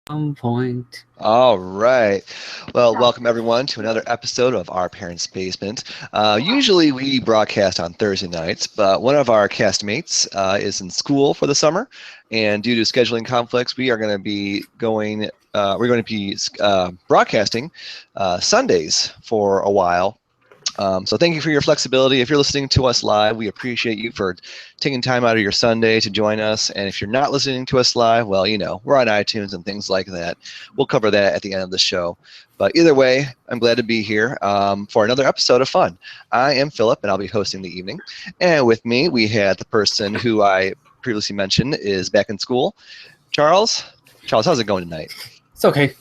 Point. All right. Well, welcome everyone to another episode of Our Parents' Basement. Usually we broadcast on Thursday nights, but one of our castmates is in school for the summer, and due to scheduling conflicts, we are going to be going. We're going to be broadcasting Sundays for a while. So thank you for your flexibility. If you're listening to us live, we appreciate you for taking time out of your Sunday to join us. And if you're not listening to us live, well, we're on iTunes and things like that. We'll cover that at the end of the show. But either way, I'm glad to be here for another episode of fun. I am Philip, and I'll be hosting the evening. And with me, we had the person who I previously mentioned is back in school, Charles. Charles, how's it going tonight? It's okay.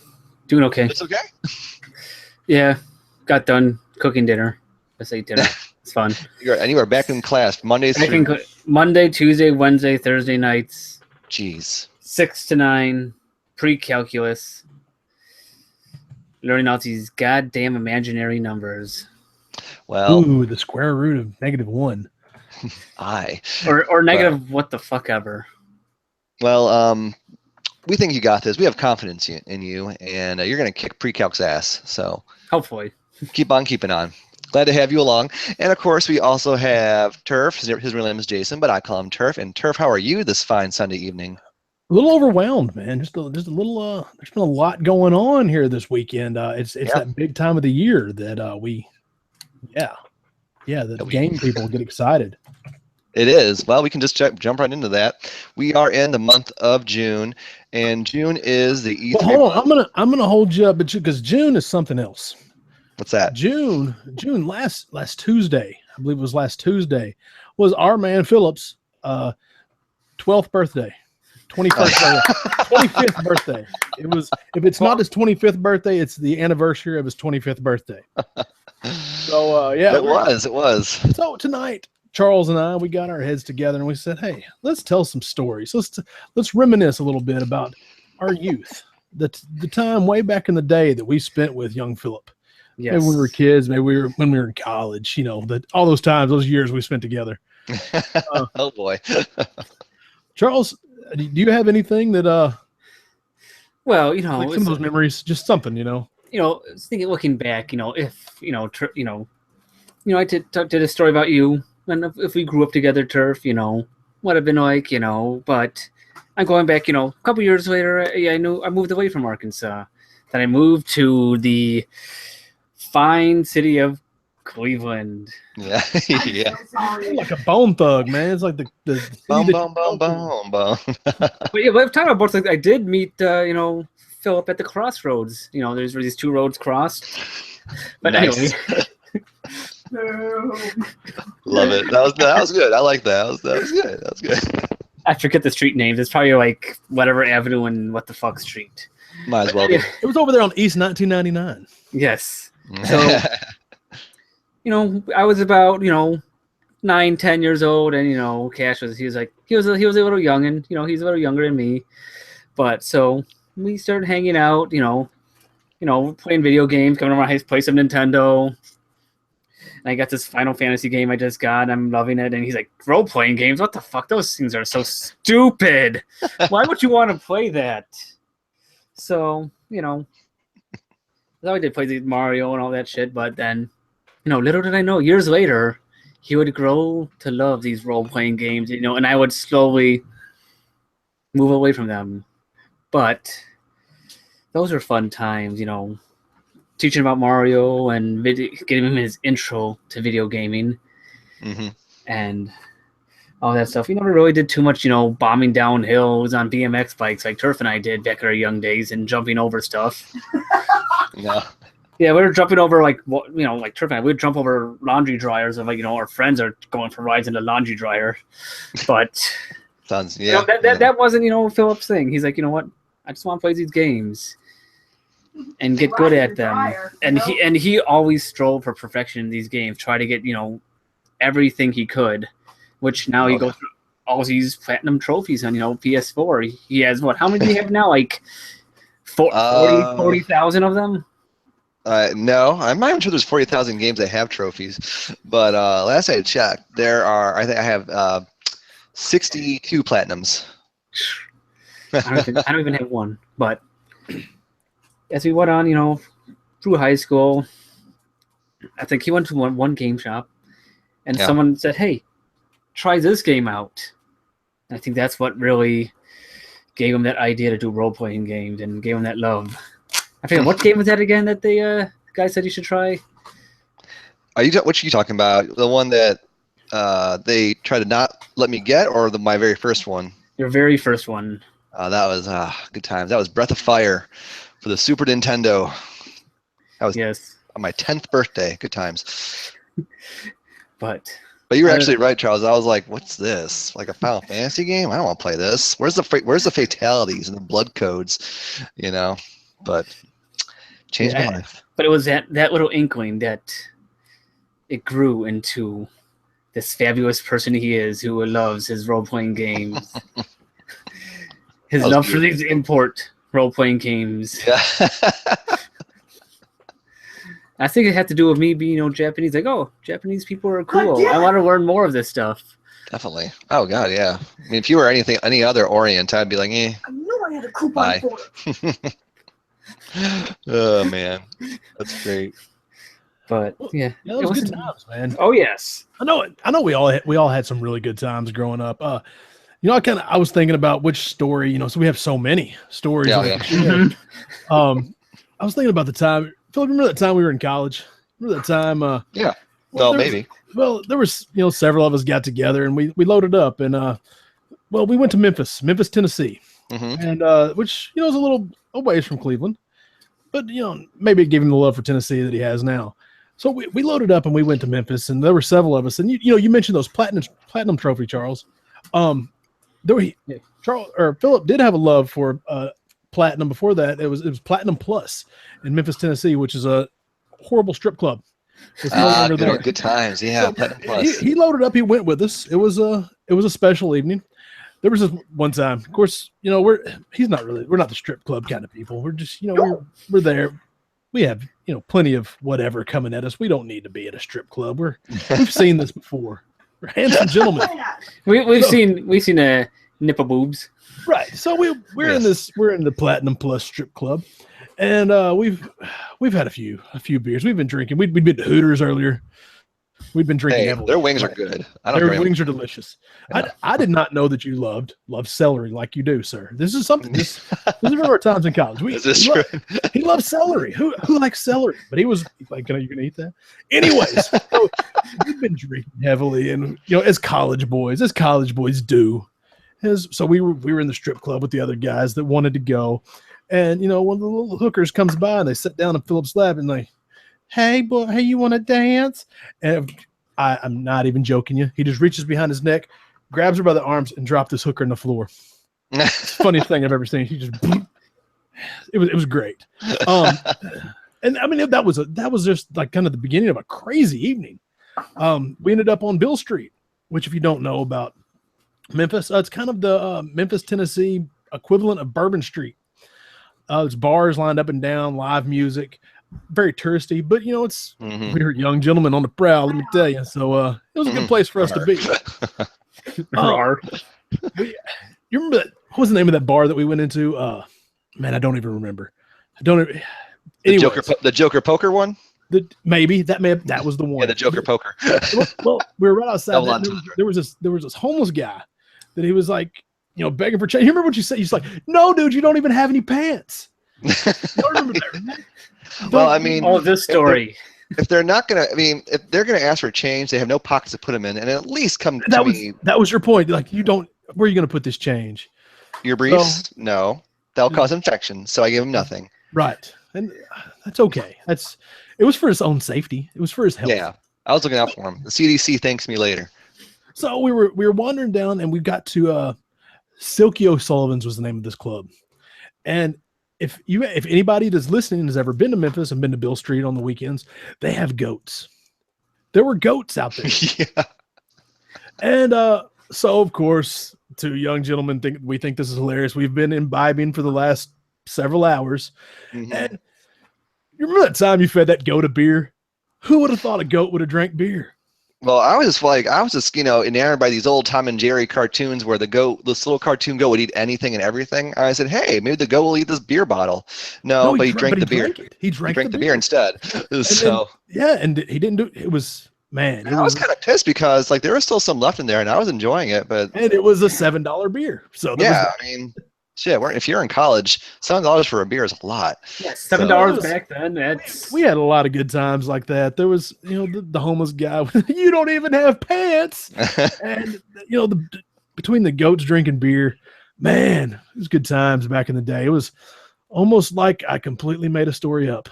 Doing okay. It's okay? Yeah. Got done cooking dinner. Let's ate dinner. It's fun. And you are back in class Mondays through... Monday, Tuesday, Wednesday, Thursday nights. Jeez. 6 to 9. Pre-calculus. Learning out these goddamn imaginary numbers. Well... Ooh, the square root of -1. Or negative what the fuck ever. Well, we think you got this. We have confidence in you, and you're going to kick pre-calc's ass. So hopefully. Keep on keeping on. Glad to have you along. And, of course, we also have Turf. His real name is Jason, but I call him Turf. And, Turf, how are you this fine Sunday evening? A little overwhelmed, man. Just a little, there's been a lot going on here this weekend. It's that big time of the year that the game people get excited. It is. Well, we can just jump right into that. We are in the month of June, and June is the E3. Well, hold on. I'm gonna hold you up, because June is something else. What's that? June last Tuesday, I believe it was last Tuesday, was our man Philip's 12th birthday, 25th birthday. It was, if it's not his 25th birthday, it's the anniversary of his 25th birthday. So it was. So tonight, Charles and I, we got our heads together and we said, hey, let's tell some stories. Let's reminisce a little bit about our youth, the time way back in the day that we spent with young Philip. Yes. Maybe when we were kids, maybe when we were in college, all those times, those years we spent together. Oh boy. Charles, do you have anything that well, like some of those memories, just something, thinking, looking back, if I did a story about you, and if we grew up together, Turf, what have been like, but I'm going back, a couple years later, I moved away from Arkansas. Then I moved to the fine city of Cleveland. Yeah. Like a Bone Thug, man. It's like the boom. But I'm talking about both. Like, I did meet, Philip at the crossroads. There's where these two roads crossed. But nice. Anyway. Love it. That was good. I like that. That was good. That was good. I forget the street names. It's probably like whatever avenue and what the fuck street. Might as well be. It was over there on East 1999. Yes. So, I was about 9-10 years old, and Cash was he was a little young, and he's a little younger than me, but so we started hanging out, playing video games, coming over to play some Nintendo. And I got this Final Fantasy game I just got. I'm loving it. And he's like, role-playing games? What the fuck? Those things are so stupid. Why would you want to play that? So, I did play the Mario and all that shit. But then, little did I know, years later, he would grow to love these role-playing games, and I would slowly move away from them. But those are fun times, teaching about Mario and getting him his intro to video gaming, and all that stuff. We never really did too much, bombing down hills on BMX bikes like Turf and I did back in our young days and jumping over stuff. No. Yeah, we were jumping over like Turf and I. We'd jump over laundry dryers of our friends are going for rides in the laundry dryer, but sounds that wasn't Philip's thing. He's like, what? I just want to play these games and get good at them. And he always strove for perfection in these games, try to get, everything he could, which now he goes through all these platinum trophies on, PS4. He has how many do you have now? Like 40,000 of them? No, I'm not even sure there's 40,000 games that have trophies, but last I checked, I think I have 62 platinums. I don't even have one, but as we went on, through high school, I think he went to one game shop, and someone said, "Hey, try this game out." And I think that's what really gave him that idea to do role-playing games and gave him that love. I forget what game was that again that the guy said you should try. What are you talking about? The one that they tried to not let me get, or my very first one? Your very first one. That was good times. That was Breath of Fire for the Super Nintendo. That was on my 10th birthday. Good times. But you were actually right, Charles. I was like, "What's this? Like a Final Fantasy game? I don't want to play this. Where's the fatalities and the blood codes? But changed my life. But it was that little inkling that it grew into this fabulous person he is, who loves his role-playing games. His love for these import role-playing games. Yeah. I think it had to do with me being, Japanese. Like, oh, Japanese people are cool. I want to learn more of this stuff. Definitely. Oh God, yeah. I mean, if you were any other Orient, I'd be like, eh. I knew I had a coupon for it. Oh man, that's great. But yeah, it was good times, man. Oh yes, I know. We all had some really good times growing up. I was thinking about which story. So we have so many stories. Yeah. I was thinking about the time. Philip, remember that time we were in college? Remember that time? Yeah. Maybe. There was several of us got together and we loaded up and we went to Memphis, Tennessee, and which is a little ways from Cleveland, but maybe it gave him the love for Tennessee that he has now. So we loaded up and we went to Memphis, and there were several of us. And you mentioned those platinum trophy, Charles. Philip did have a love for platinum before that. It was Platinum Plus in Memphis, Tennessee, which is a horrible strip club. Good times. Yeah. So, Platinum Plus. He loaded up. He went with us. It was a special evening. There was this one time. Of course, we're not the strip club kind of people. We're just we're there. We have plenty of whatever coming at us. We don't need to be at a strip club. We've seen this before. We're handsome gentlemen. We've seen a nipple boobs. Right. So we're in the Platinum Plus strip club, and we've had a few beers. We've been drinking. We'd been to Hooters earlier. We've been drinking heavily. Their wings are good. Their wings are delicious. Yeah. I did not know that you loved celery like you do, sir. This is something. This is one of our times in college. He loves celery. Who likes celery? But he was like, "You gonna eat that?" Anyways, so we've been drinking heavily, and as college boys do. So we were in the strip club with the other guys that wanted to go, and one of the little hookers comes by and they sit down in Philip's lap and like, "Hey, boy, hey, you want to dance?" And I'm not even joking you. He just reaches behind his neck, grabs her by the arms, and dropped this hooker on the floor. It's the funniest thing I've ever seen. He just, it was great. And I mean that was just like kind of the beginning of a crazy evening. We ended up on Bill Street, which if you don't know about Memphis, it's kind of the Memphis, Tennessee equivalent of Bourbon Street. There's bars lined up and down, live music. Very touristy, but we were young gentlemen on the prowl, let me tell you. So it was a good place for us to be. You remember what was the name of that bar that we went into? Man, I don't even remember. The Joker Poker one? Maybe that was the one. Yeah, the Joker Poker. Well, we were right outside. There was this homeless guy that he was like, begging for change. You remember what you said? He's like, "No, dude, you don't even have any pants." You don't remember that, right? Well, I mean, this story. If they're gonna ask for change, they have no pockets to put them in, and at least come to me. That was your point. Like, where are you gonna put this change? Your briefs? So, no, that'll cause infection. So I give him nothing. Right, and that's okay. It was for his own safety. It was for his health. Yeah, I was looking out for him. The CDC thanks me later. So we were wandering down, and we got to Silky O'Sullivan's was the name of this club, and if anybody that's listening has ever been to Memphis and been to Bill Street on the weekends, they have goats. There were goats out there. Yeah. And so, of course, two young gentlemen think this is hilarious. We've been imbibing for the last several hours. Mm-hmm. And you remember that time you fed that goat a beer? Who would have thought a goat would have drank beer? Well, I was just enamored by these old Tom and Jerry cartoons where this little cartoon goat would eat anything and everything. I said, hey, maybe the goat will eat this beer bottle. No, but he drank the beer. He drank the beer instead. So and he didn't do it. Was man, I was kind of pissed because like there was still some left in there, and I was enjoying it, but and it was a $7 beer. So yeah, I mean, shit. If you're in college, $7 for a beer is a lot. Yeah, $7 back then. We had a lot of good times like that. There was, the homeless guy. You don't even have pants, and between the goats drinking beer, man, it was good times back in the day. It was almost like I completely made a story up.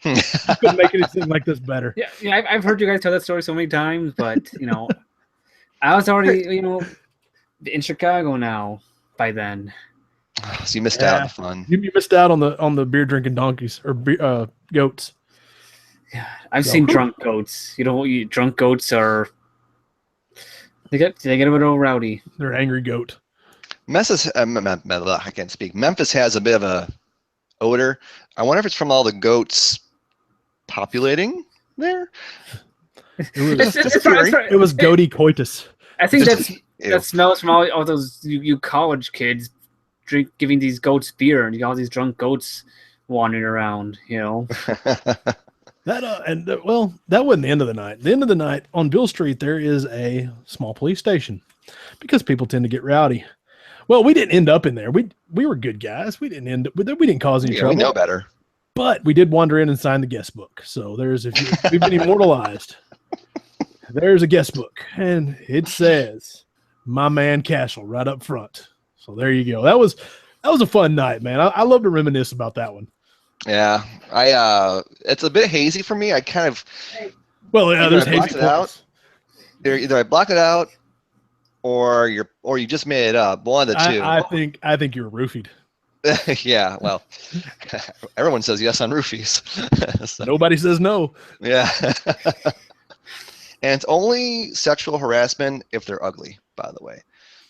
You couldn't make anything like this better. Yeah, I've heard you guys tell that story so many times, but I was already in Chicago now by then. So you missed out on the fun. You missed out on the beer drinking donkeys or goats. Yeah, I've seen drunk goats. Drunk goats are they get a little rowdy. They're angry goat. I can't speak. Memphis has a bit of a odor. I wonder if it's from all the goats populating there. It was goaty coitus. I think that smells from all those you college kids giving these goats beer, and you got all these drunk goats wandering around. That wasn't the end of the night. The end of the night on Bill Street there is a small police station because people tend to get rowdy. Well, we didn't end up in there. We were good guys. We didn't cause any trouble. We know better. But we did wander in and sign the guest book. So we've been immortalized. There's a guest book, and it says "My Man Cashel" right up front. So there you go. That was a fun night, man. I love to reminisce about that one. Yeah, it's a bit hazy for me. I kind of there's hazy out. Either I blocked it out, or you just made it up. One of the two. I think you were roofied. Yeah, well, everyone says yes on roofies. So, nobody says no. Yeah. And it's only sexual harassment if they're ugly, by the way.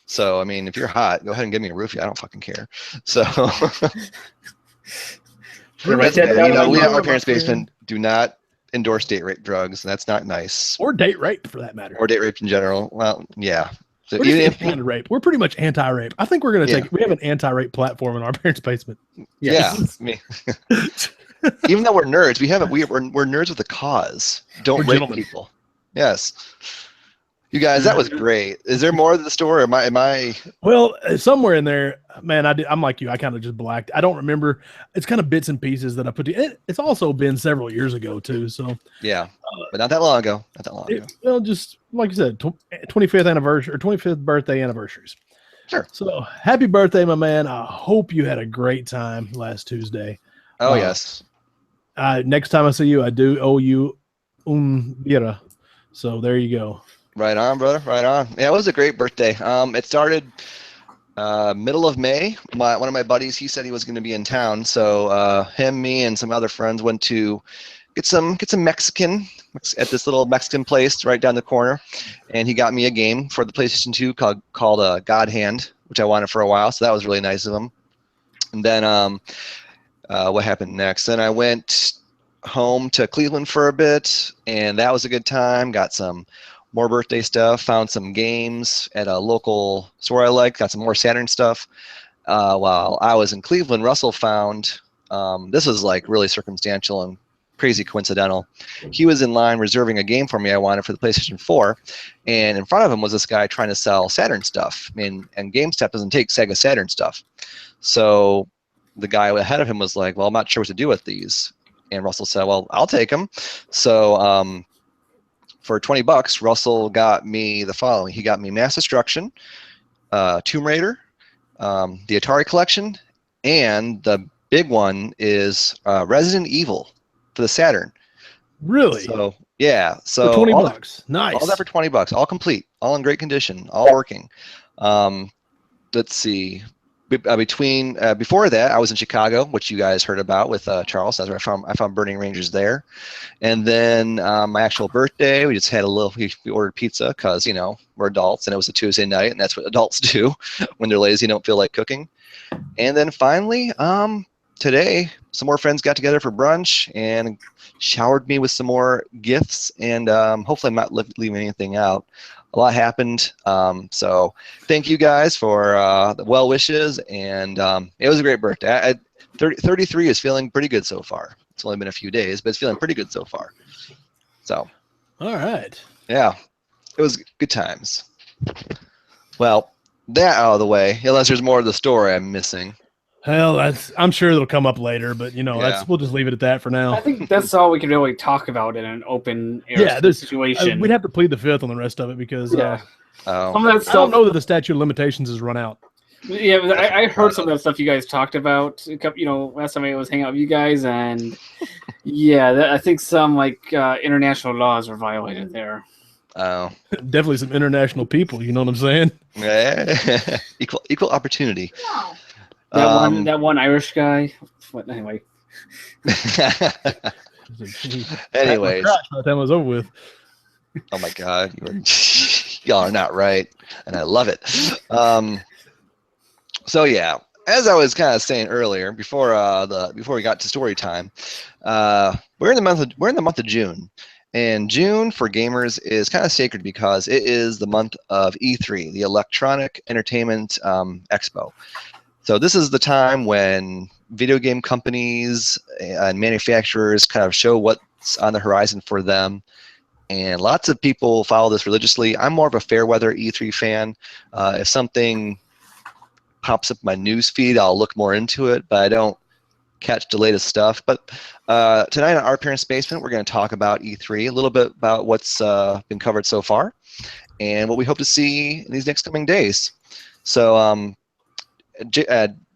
So, I mean, if you're hot, go ahead and give me a roofie. I don't fucking care. So, we have our parents' basement. Do not endorse date rape drugs. That's not nice. Or date rape, for that matter. Or date rape in general. Well, yeah. So rape. We're pretty much anti-rape. I think we're going to we have an anti-rape platform in our parents' basement. Yes. Yeah. Even though we're nerds, we're nerds with a cause. Don't rape people. Yes. You guys, that was great. Is there more to the story? Or am I? Well, somewhere in there, man. I'm like you. I kind of just blacked. I don't remember. It's kind of bits and pieces that I put together. It's also been several years ago too. So yeah, but not that long ago. Well, just like you said, 25th anniversary or 25th birthday anniversaries. Sure. So happy birthday, my man. I hope you had a great time last Tuesday. Oh yes. Next time I see you, I do owe you beer. So there you go. Right on, brother. Right on. Yeah, it was a great birthday. It started middle of May. One of my buddies, he said he was going to be in town, so him, me, and some other friends went to get some Mexican at this little Mexican place right down the corner, and he got me a game for the PlayStation 2 called God Hand, which I wanted for a while. So that was really nice of him. And then what happened next? Then I went home to Cleveland for a bit, and that was a good time. Got some more birthday stuff, found some games at a local store I like, got some more Saturn stuff. While I was in Cleveland, Russell found, this was like really circumstantial and crazy coincidental. He was in line reserving a game for me I wanted for the PlayStation 4, and in front of him was this guy trying to sell Saturn stuff. And GameStop doesn't take Sega Saturn stuff. So the guy ahead of him was like, well, I'm not sure what to do with these. And Russell said, well, I'll take them. So for $20, Russell got me the following. He got me Mass Destruction, Tomb Raider, the Atari collection, and the big one is Resident Evil for the Saturn. Really? So yeah. So for $20. Nice. All that for $20. All complete. All in great condition. All working. Let's see. Before that, I was in Chicago, which you guys heard about with Charles. That's where I found Burning Rangers there. And then my actual birthday, we just had we ordered pizza because, we're adults, and it was a Tuesday night, and that's what adults do when they're lazy and don't feel like cooking. And then finally, today, some more friends got together for brunch and showered me with some more gifts, and hopefully I'm not leaving anything out. A lot happened, so thank you guys for the well wishes, and it was a great birthday. 33 is feeling pretty good so far. It's only been a few days, but it's feeling pretty good so far. So, all right. Yeah, it was good times. Well, that out of the way, unless there's more of the story I'm missing. Hell, I'm sure it'll come up later, but Yeah. we'll just leave it at that for now. I think that's all we can really talk about in an open air situation. We'd have to plead the fifth on the rest of it because some of that I stuff. don't know that the statute of limitations has run out. Yeah, but I heard some of that stuff you guys talked about. Last time I was hanging out with you guys, and I think some international laws were violated there. Oh, definitely some international people. You know what I'm saying? Yeah. equal opportunity. Wow. That one Irish guy. What anyway? Anyways, by the time it was over with. Oh my God, y'all are not right, and I love it. So yeah, as I was kind of saying earlier, before we got to story time, we're in the month of June, and June for gamers is kind of sacred because it is the month of E3, the Electronic Entertainment Expo. So this is the time when video game companies and manufacturers kind of show what's on the horizon for them. And lots of people follow this religiously. I'm more of a fair weather E3 fan. If something pops up my news feed, I'll look more into it, but I don't catch the latest stuff. But tonight on Our Parents' Basement, we're going to talk about E3, a little bit about what's been covered so far, and what we hope to see in these next coming days. So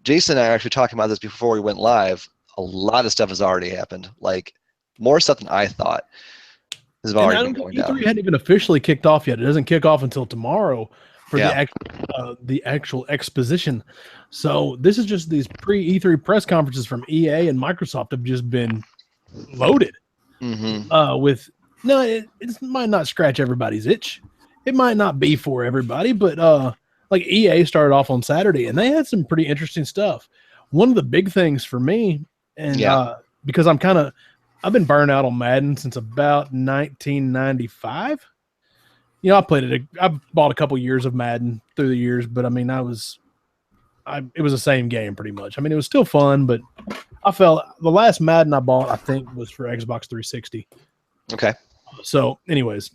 Jason and I are actually talking about this before we went live. A lot of stuff has already happened, like more stuff than I thought. This has already been going down. E3 hadn't even officially kicked off yet. It doesn't kick off until tomorrow for the actual exposition. So this is just these pre-E3 press conferences from EA and Microsoft have just been loaded with. No, it might not scratch everybody's itch. It might not be for everybody, but like EA started off on Saturday and they had some pretty interesting stuff. One of the big things for me, and because I've been burned out on Madden since about 1995. I I bought a couple years of Madden through the years, but I mean, it was the same game pretty much. I mean, it was still fun, but I felt the last Madden I bought, I think, was for Xbox 360. Okay. So anyways,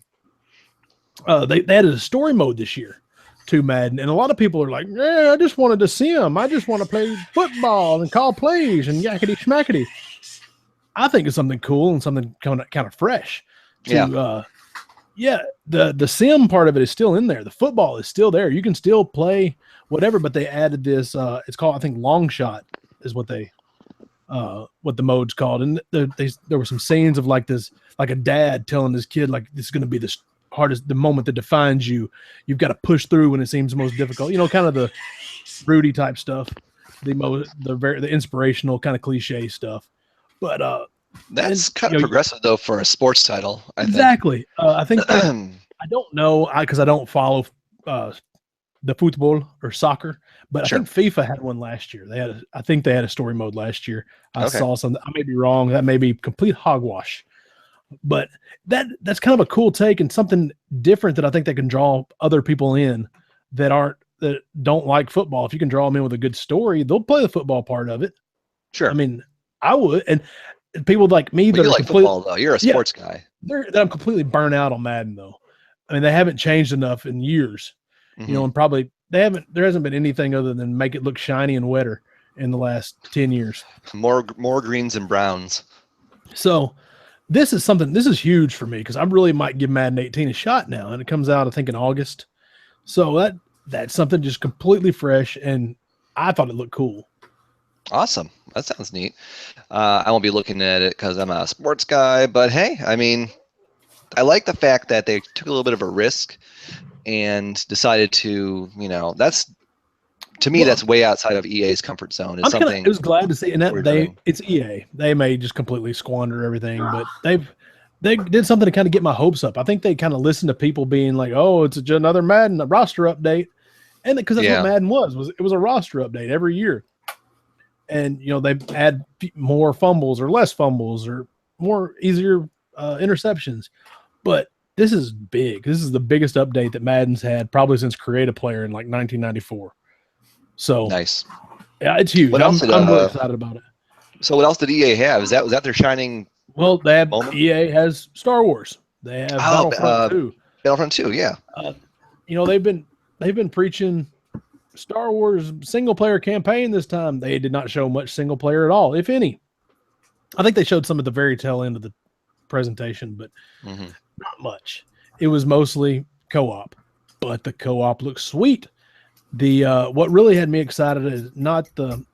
they added a story mode this year to Madden, and a lot of people are like, I just wanted to sim. I just want to play football and call plays and yakety schmackety. I think it's something cool and something kind of fresh. The sim part of it is still in there. The football is still there. You can still play whatever, but they added this. It's called, I think, long shot is what the mode's called. And there were some scenes of like a dad telling his kid, like, this is going to be the hardest, the moment that defines you. You've got to push through when it seems most difficult. Kind of the Rudy type stuff, the inspirational kind of cliche stuff. But that's kind of progressive, though, for a sports title. Exactly. I think I don't know because I don't follow the football or soccer, but I think FIFA had one last year. I think they had a story mode last year. I saw something. I may be wrong. That may be complete hogwash, but that's kind of a cool take and something different that I think that can draw other people in that don't like football. If you can draw them in with a good story, they'll play the football part of it. Sure. I mean, I would, and people like me that you like football though. You're a sports guy. I'm completely burnt out on Madden though. I mean, they haven't changed enough in years, and probably there hasn't been anything other than make it look shiny and wetter in the last 10 years. More greens and browns. So this is huge for me because I really might give Madden 18 a shot now, and it comes out I think in August. So that's something just completely fresh, and I thought it looked cool. Awesome. That sounds neat. I won't be looking at it because I'm not a sports guy, but hey, I mean, I like the fact that they took a little bit of a risk and decided to, that's way outside of EA's comfort zone. It's I was glad to see, and it's EA. They may just completely squander everything, but they did something to kind of get my hopes up. I think they kind of listened to people being like, "Oh, it's just another Madden roster update," and because that's what Madden was a roster update every year. and they add more fumbles or less fumbles or more easier interceptions. But this is big. This is the biggest update that Madden's had probably since Create a Player in like 1994. So Nice. Yeah, it's huge. What else I'm really excited about it. So what else did EA have? Was that their shining? Well, they have moment? EA has Star Wars. They have Battlefront 2. Battlefront 2, yeah. They've been preaching Star Wars single player campaign this time. They did not show much single player at all, if any. I think they showed some at the very tail end of the presentation, but not much. It was mostly co-op, but the co-op looks sweet. The what really had me excited is not the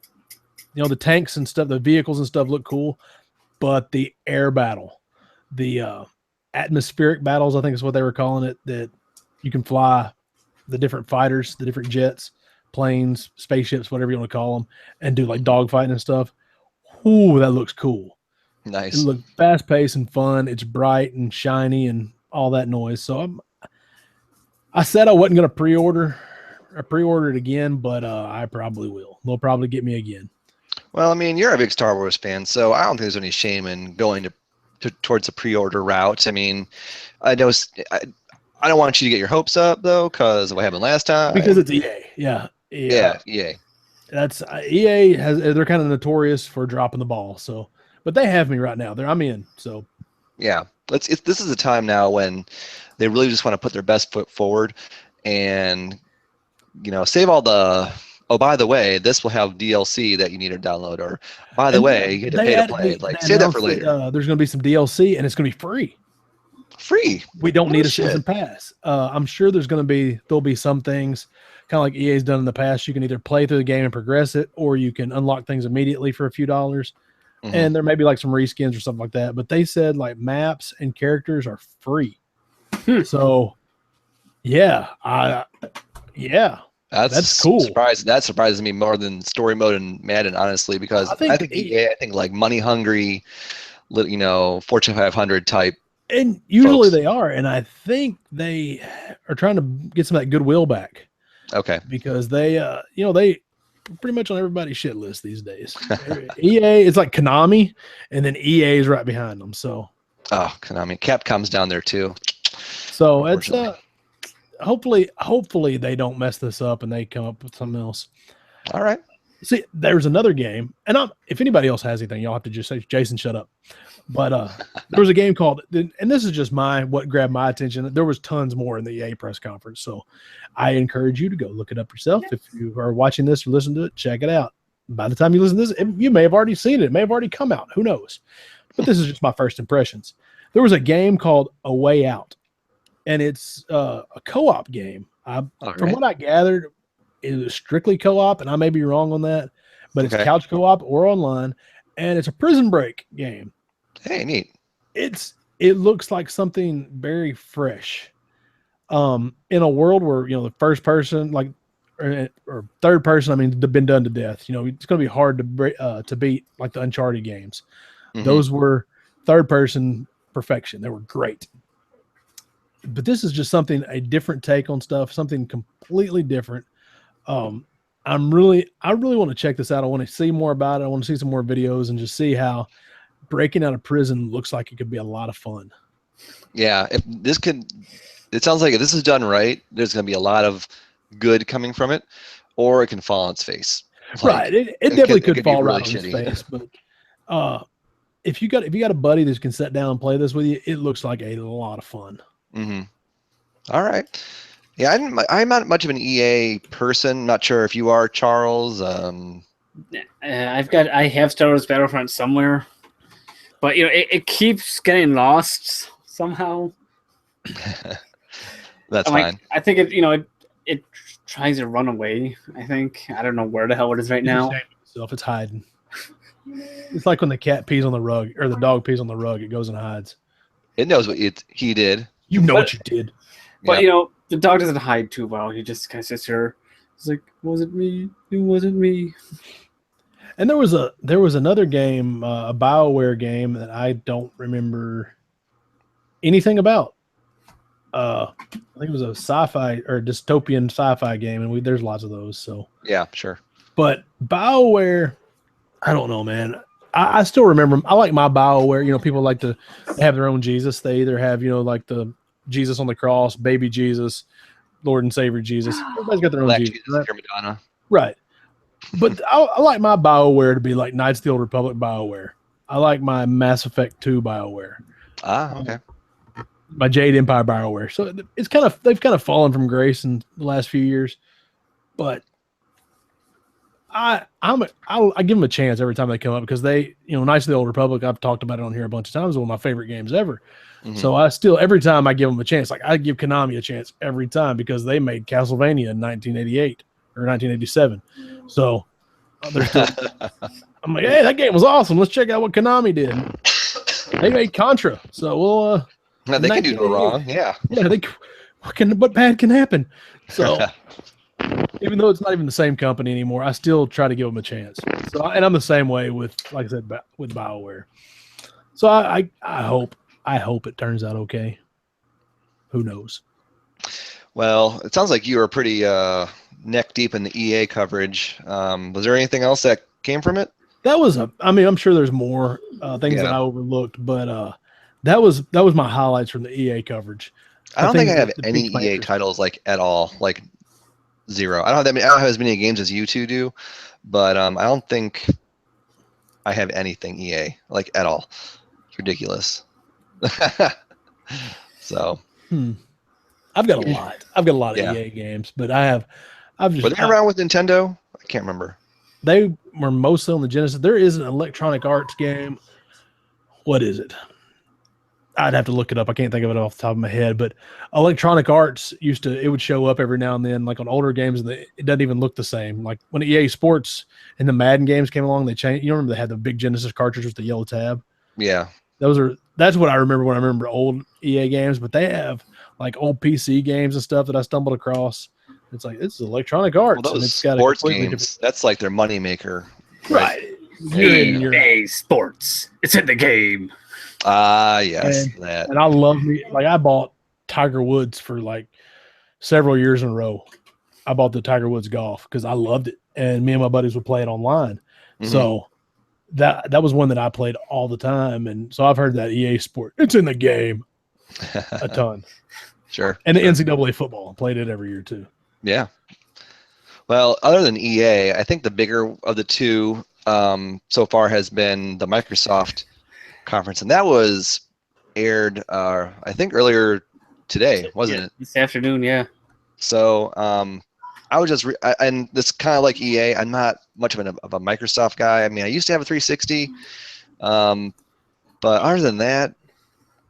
tanks and stuff, the vehicles and stuff look cool, but the air battle, the atmospheric battles, I think is what they were calling it, that you can fly the different fighters, the different jets, planes, spaceships, whatever you want to call them, and do like dogfighting and stuff. Ooh, that looks cool. Nice. It looks fast paced and fun. It's bright and shiny and all that noise. So I said I wasn't going to pre-order it again, but I probably will. They'll probably get me again. Well, I mean, you're a big Star Wars fan, so I don't think there's any shame in going towards a pre-order route. I mean, I know I don't want you to get your hopes up though, because of what happened last time. Because it's EA, yeah, EA. That's EA they're kind of notorious for dropping the ball. So, but they have me right now. I'm in. So, yeah, this is a time now when they really just want to put their best foot forward, and save all the. Oh, by the way, this will have DLC that you need to download, or by the way, you get to pay to play. Like, save that for later. There's going to be some DLC, and it's going to be free. Free. We don't need a season pass. I'm sure there'll be some things kind of like EA's done in the past. You can either play through the game and progress it, or you can unlock things immediately for a few dollars. And there may be like some reskins or something like that. But they said like maps and characters are free. So yeah, that's cool. That surprises me more than story mode and Madden, honestly, because I think EA, like money hungry, Fortune 500 type. And usually folks. they are, and I think they are trying to get some of that goodwill back. Okay. Because they, they pretty much on everybody's shit list these days. EA, it's like Konami, and then EA is right behind them. So. Oh, Konami. Capcom's down there too. So it's hopefully they don't mess this up and they come up with something else. All right. See, there's another game, and if anybody else has anything, y'all have to just say, Jason, shut up. But there was a game called, and this is just what grabbed my attention. There was tons more in the EA press conference, so I encourage you to go look it up yourself. If you are watching this or listen to it, check it out. By the time you listen to this, you may have already seen it. It may have already come out. Who knows? But this is just my first impressions. There was a game called A Way Out, and it's a co-op game. From what I gathered, it was strictly co-op, and I may be wrong on that, but it's couch co-op or online, and it's a prison break game. Hey, neat. It looks like something very fresh. In a world where the first person, like or third person, I mean, they've been done to death. It's going to be hard to beat, like the Uncharted games. Those were third person perfection. They were great. But this is just a different take on stuff, something completely different. I really want to check this out. I want to see more about it. I want to see some more videos and just see how breaking out of prison looks like it could be a lot of fun. Yeah, it sounds like if this is done right, there's going to be a lot of good coming from it, or it can fall on its face. Right, it definitely could fall right on its face. But if you got a buddy that can sit down and play this with you, it looks like a lot of fun. All right. Yeah, I'm not much of an EA person. Not sure if you are, Charles. I have Star Wars Battlefront somewhere, but it keeps getting lost somehow. That's fine. I think it tries to run away. I don't know where the hell it is right now. It's hiding. It's like when the cat pees on the rug or the dog pees on the rug. It goes and hides. It knows what he did. You know what you did. But the dog doesn't hide too well. He just kind of sits here. It's like, wasn't me. It wasn't me. And there was another game, a BioWare game that I don't remember anything about. I think it was a sci-fi or dystopian sci-fi game, and there's lots of those. So yeah, sure. But BioWare I don't know, man. I still remember. I like my BioWare. You know, people like to have their own Jesus. They either have, you know, like the Jesus on the cross, baby Jesus, Lord and Savior Jesus. Everybody's got their own Black Jesus, Jesus, right? your Madonna. Right. But I like my BioWare to be like Knights of the Old Republic BioWare. I like my Mass Effect 2 BioWare. Okay. My Jade Empire BioWare. So it's kind of they've kind of fallen from grace in the last few years, but I give them a chance every time they come up because they, you know, Knights of the Old Republic. I've talked about it on here a bunch of times. One of my favorite games ever. Mhm. So I still every time I give them a chance, like I give Konami a chance every time because they made Castlevania in 1988 or 1987. So they're still. I'm like, hey, that game was awesome. Let's check out what Konami did. They made Contra, so we'll. No, they can do no wrong. Yeah. Yeah, what bad can happen? So even though it's not even the same company anymore, I still try to give them a chance. So, and I'm the same way with, like I said, with BioWare. So I hope it turns out okay. Who knows? Well, it sounds like you were pretty neck deep in the EA coverage. Was there anything else that came from it? That was I mean, I'm sure there's more things that I overlooked, but that was my highlights from the EA coverage. I don't think I have any EA titles like at all, like zero. I don't have as many games as you two do, but I don't think I have anything EA like at all. It's ridiculous. So I've got a lot. I've got a lot of EA games, but I've just. Were they around with Nintendo? I can't remember. They were mostly on the Genesis. There is an Electronic Arts game. What is it? I'd have to look it up. I can't think of it off the top of my head, but Electronic Arts it would show up every now and then, like on older games, and it doesn't even look the same. Like when EA Sports and the Madden games came along, they changed. You remember they had the big Genesis cartridge with the yellow tab? Yeah. That's what I remember when I remember old EA games, but they have like old PC games and stuff that I stumbled across. It's like, this is Electronic Arts. Well, those and it's got sports games, that's like their moneymaker. Right. EA Sports. It's in the game. Yes. And I love I bought Tiger Woods for like several years in a row. I bought the Tiger Woods golf because I loved it. And me and my buddies would play it online. Mm-hmm. So that was one that I played all the time. And so I've heard that EA Sport, it's in the game a ton. Sure. And the NCAA football, I played it every year too. Yeah. Well, other than EA, I think the bigger of the two so far has been the Microsoft conference, and that was aired I think earlier today, wasn't it? This afternoon, yeah. So I was just and this kind of like EA. I'm not much of a Microsoft guy. I mean, I used to have a 360, but other than that,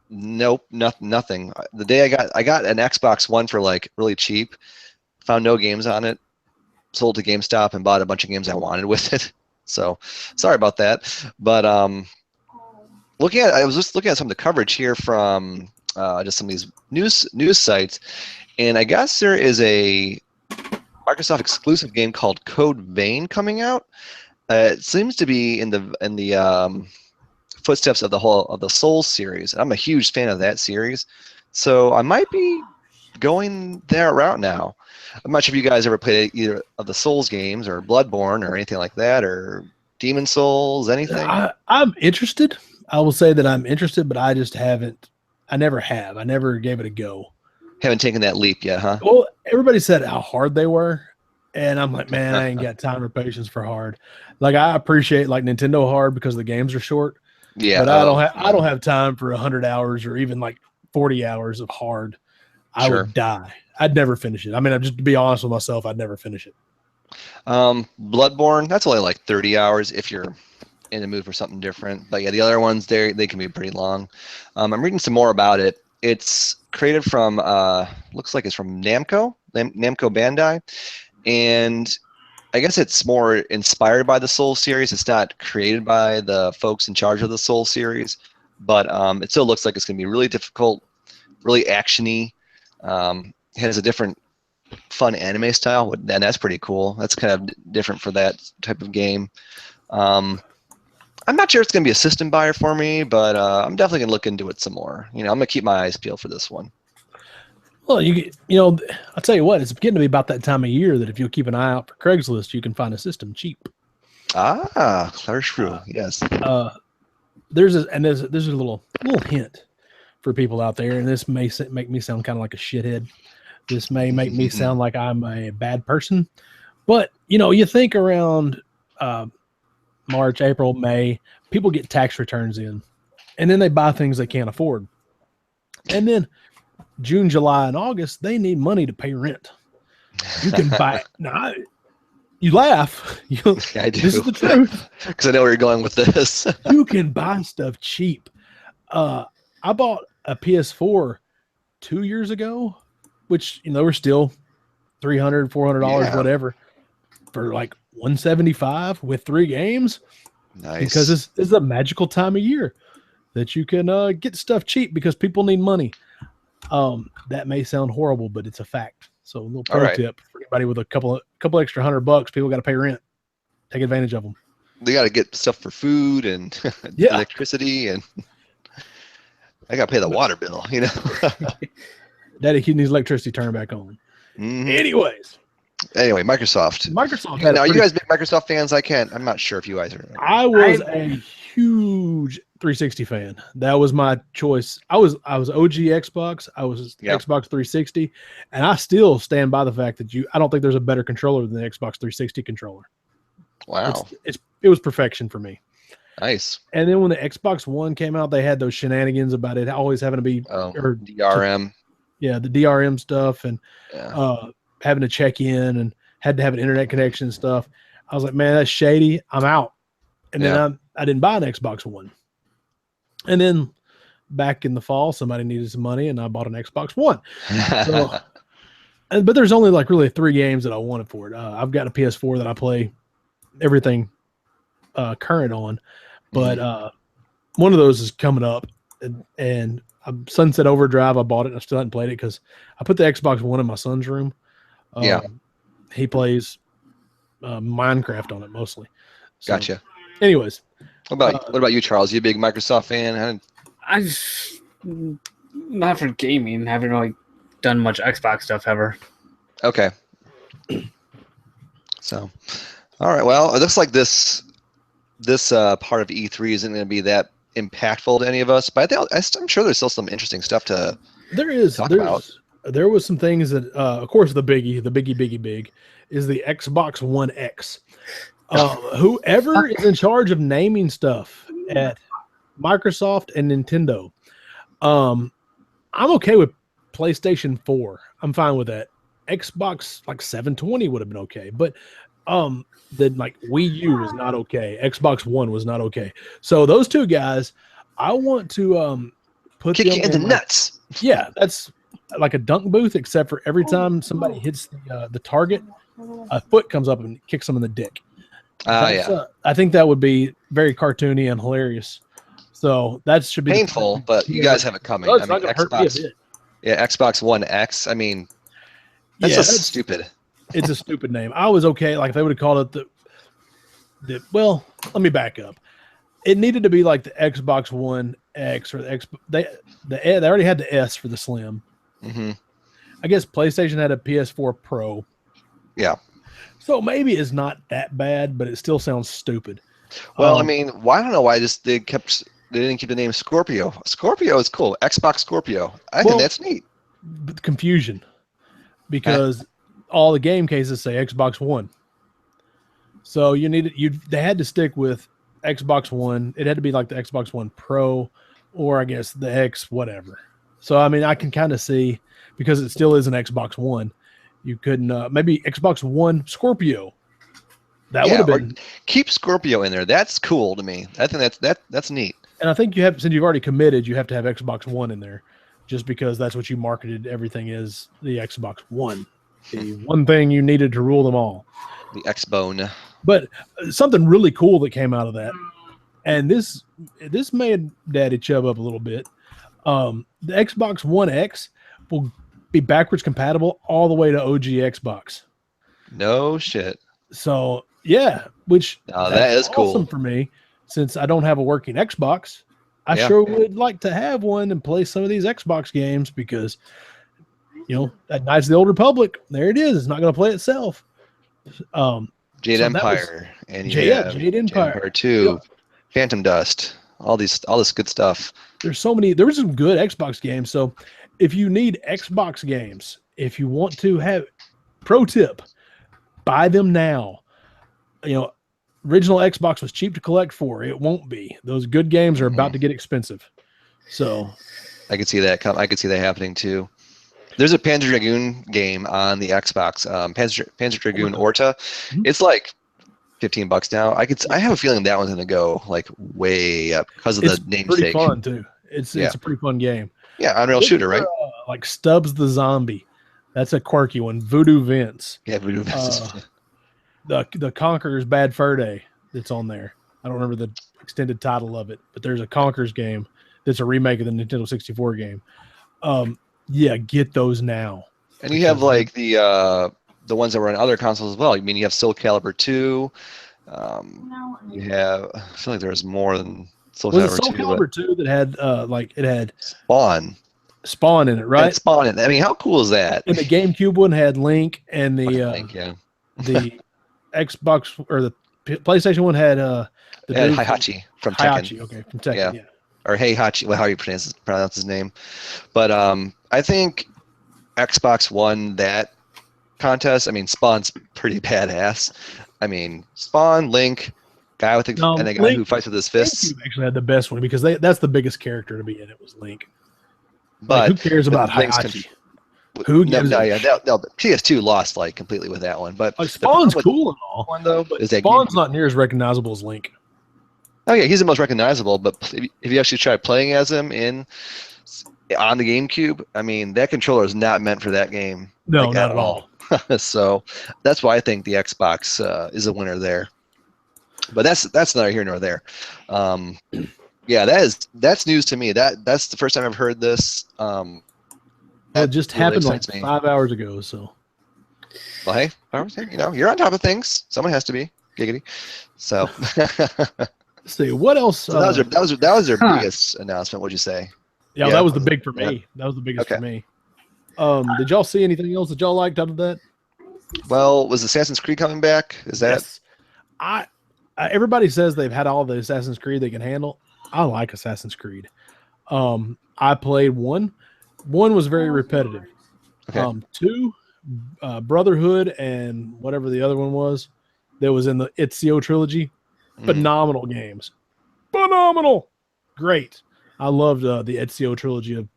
nope, nothing. The day I got an Xbox One for like really cheap, found no games on it, sold to GameStop and bought a bunch of games I wanted with it. So sorry about that, but I was just looking at some of the coverage here from just some of these news sites, and I guess there is a Microsoft exclusive game called Code Vein coming out. It seems to be in the footsteps of the Souls series. I'm a huge fan of that series, so I might be going that route now. I'm not sure if you guys ever played either of the Souls games or Bloodborne or anything like that, or Demon Souls, anything. I'm interested. I will say that I'm interested, but I just haven't. I never have. I never gave it a go. Haven't taken that leap yet, huh? Well, everybody said how hard they were, and I'm like, man, I ain't got time or patience for hard. Like I appreciate like Nintendo hard because the games are short. Yeah, but I don't have time for 100 hours or even like 40 hours of hard. I would die. I'd never finish it. I mean, just to be honest with myself, I'd never finish it. Bloodborne, that's only like 30 hours if you're in the mood for something different. But yeah, the other ones they can be pretty long. I'm reading some more about it. It's created from looks like it's from Namco Bandai, and I guess it's more inspired by the Soul series. It's not created by the folks in charge of the Soul series, but it still looks like it's going to be really difficult, really actiony. It has a different fun anime style, and that's pretty cool. That's kind of different for that type of game. I'm not sure it's going to be a system buyer for me, but I'm definitely going to look into it some more. I'm going to keep my eyes peeled for this one. Well, I'll tell you what, it's getting to be about that time of year that if you'll keep an eye out for Craigslist, you can find a system cheap. Ah, clever shrew. Yes. There's a little hint for people out there, and this may make me sound kind of like a shithead. This may make me sound like I'm a bad person, but you think around March, April, May, people get tax returns in, and then they buy things they can't afford, and then June, July, and August they need money to pay rent. You can buy now. You laugh. I do. This is the truth. Because I know where you're going with this. You can buy stuff cheap. I bought a PS4 2 years ago, which were still $300, $400, whatever, for like $175 with 3 games. Nice. Because this is a magical time of year that you can get stuff cheap because people need money. That may sound horrible, but it's a fact. So a little pro tip for anybody with a couple extra $100, people got to pay rent. Take advantage of them. They got to get stuff for food and electricity, and I got to pay the water bill. Daddy, he needs electricity turned back on. Mm-hmm. Anyway, Microsoft. Now, are you guys big Microsoft fans? I'm not sure if you guys are. I was a huge 360 fan. That was my choice. I was OG Xbox. I was Xbox 360, and I still stand by the fact that I don't think there's a better controller than the Xbox 360 controller. Wow, it was perfection for me. Nice. And then when the Xbox One came out, they had those shenanigans about it always having to be DRM. The DRM stuff, and having to check in, and had to have an internet connection and stuff. I was like, man, that's shady. I'm out. And then I didn't buy an Xbox One. And then back in the fall, somebody needed some money, and I bought an Xbox One. But there's only like really 3 games that I wanted for it. I've got a PS4 that I play everything current on, but one of those is coming up, and Sunset Overdrive. I bought it, and I still haven't played it because I put the Xbox One in my son's room. He plays Minecraft on it mostly. So, gotcha. Anyways, what about you, Charles? You a big Microsoft fan? I've not for gaming. Haven't really done much Xbox stuff ever. Okay. So, all right. Well, it looks like this part of E3 isn't going to be that impactful to any of us, but I'm sure there's still some interesting stuff to talk about. There was some things that, of course, the big is the Xbox One X. Whoever is in charge of naming stuff at Microsoft and Nintendo, I'm okay with PlayStation 4. I'm fine with that. Xbox like 720 would have been okay, but then like Wii U was not okay. Xbox One was not okay. So those 2 guys, I want to put kick you in the nuts. Yeah, that's like a dunk booth, except for every time somebody hits the target, a foot comes up and kicks them in the dick. I think that would be very cartoony and hilarious. So that should be painful, but you guys have it coming. I mean, Xbox One X. I mean, that's just stupid. It's a stupid name. I was okay. Like if they would have called it well, let me back up. It needed to be like the Xbox One X or they already had the S for the Slim. Mm-hmm. I guess PlayStation had a PS4 Pro. Yeah. So maybe it's not that bad, but it still sounds stupid. Well, I mean, I don't know why they didn't keep the name Scorpio. Scorpio is cool. Xbox Scorpio. I think that's neat. But confusion, because all the game cases say Xbox One. So they had to stick with Xbox One. It had to be like the Xbox One Pro, or I guess the X whatever. So I mean, I can kind of see, because it still is an Xbox One. You couldn't maybe Xbox One Scorpio. That would have been. Keep Scorpio in there. That's cool to me. I think that's neat. And I think since you've already committed, you have to have Xbox One in there, just because that's what you marketed. Everything is the Xbox One, the one thing you needed to rule them all. The X-Bone. But something really cool that came out of that, and this made Daddy chub up a little bit. The Xbox One X will be backwards compatible all the way to OG Xbox. No shit. So yeah, which that is cool. Awesome for me, since I don't have a working Xbox. I sure would like to have one and play some of these Xbox games, because that Knights of the Old Republic, there it is. It's not going to play itself. Jade So that was- Empire, and you have Jade Empire. 2, Phantom Dust, all this good stuff. There's so many. There were some good Xbox games. So if you need Xbox games, if you want to have, pro tip, buy them now. You know, original Xbox was cheap to collect for. It won't be. Those good games are about to get expensive. So I could see that I could see that happening too. There's a Panzer Dragoon game on the Xbox, Panzer Dragoon Orta. It's like $15 now. I have a feeling that one's gonna go like way up because of the namesake. Pretty fun too. It's a pretty fun game. Yeah, Unreal Shooter, right? Like Stubbs the Zombie. That's a quirky one. Voodoo Vince. Yeah, Voodoo Vince. The Conqueror's Bad Fur Day that's on there. I don't remember the extended title of it, but there's a Conqueror's game that's a remake of the Nintendo 64 game. Yeah, get those now. And you have like the ones that were on other consoles as well. I mean, you have Soul Calibur 2. You have, I feel like there's more than Soul Calibur 2. Was it Soul Calibur 2 that had like it had Spawn in it, right? Spawn in it. I mean, how cool is that? And the GameCube one had Link, and the Link, yeah. the Xbox or the PlayStation one had Heihachi from Tekken. Okay, from Tekken, yeah. Or Heihachi, well, how you pronounce his name. But I think Xbox won that contest. I mean, Spawn's pretty badass. I mean, Spawn, Link, guy with and a guy who fights with his fists. GameCube actually had the best one because that's the biggest character to be in it was Link. But like, who cares about Heihachi? Who gives no, PS2 lost like completely with that one. But like Spawn's cool and all. One though, but Spawn's not near as recognizable as Link. Oh yeah, he's the most recognizable. But if you actually try playing as him on the GameCube, I mean that controller is not meant for that game. No, like, not at all. So that's why I think the Xbox is a winner there. But that's neither here nor there. Yeah, that's news to me. That's the first time I've heard this. It just happened like 5 hours ago. So, well, hey, you're on top of things. Someone has to be giggity. So, let's see what else. So that was their biggest announcement. What'd you say? Yeah, that was the big for me. That was the biggest for me. Did y'all see anything else that y'all liked out of that? Well, was Assassin's Creed coming back? Is that? Yes. Everybody says they've had all the Assassin's Creed they can handle. I like Assassin's Creed. I played one. One was very repetitive. Okay. 2, Brotherhood, and whatever the other one was that was in the Ezio trilogy. Phenomenal games. Phenomenal. Great. I loved the Ezio trilogy.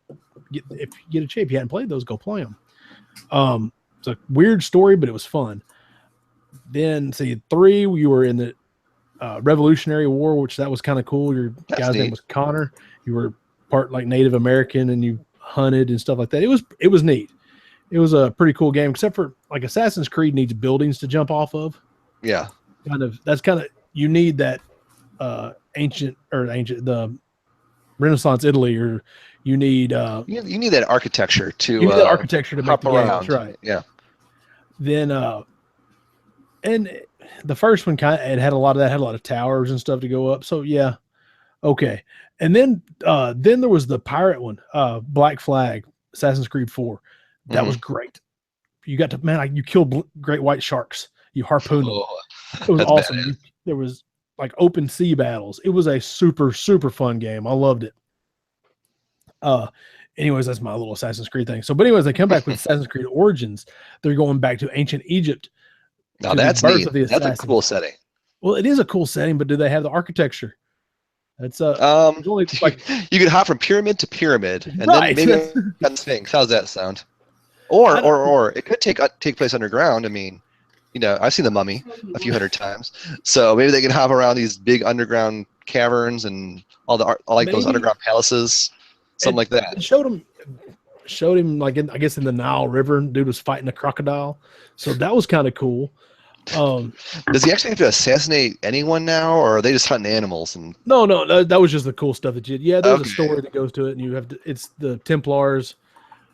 If you get a chance, if you hadn't played those, go play them. It's a weird story, but it was fun. Then, 3, you were in the Revolutionary War, which that was kind of cool. Your guy's name was Connor. You were part like Native American, and you hunted and stuff like that. It was neat. It was a pretty cool game, except for like Assassin's Creed needs buildings to jump off of. Yeah, you need that the Renaissance Italy, or you need you need that architecture to you need that architecture to make the game. That's right. Yeah. Then and the first one it had a lot of that, had a lot of towers and stuff to go up. So yeah, okay. And then there was the pirate one, Black Flag, Assassin's Creed 4. That was great. You got to you killed great white sharks. You harpooned them. It was awesome. There was like open sea battles. It was a super, super fun game. I loved it. Anyways, that's my little Assassin's Creed thing. So, but anyways, they come back with Assassin's Creed Origins. They're going back to ancient Egypt. Now that's neat. That's a cool setting. Well, it is a cool setting, but do they have the architecture? That's only like you could hop from pyramid to pyramid, and then maybe on Sphinx. How's that sound? Or it could take place underground. I mean, I've seen The Mummy a few hundred times, so maybe they can hop around these big underground caverns and all those underground palaces, something like that. It showed him like I guess in the Nile River, dude was fighting a crocodile, so that was kind of cool. Does he actually have to assassinate anyone now, or are they just hunting animals? And no, that was just the cool stuff that you did. Yeah, there's a story that goes to it, and you have to. It's the Templars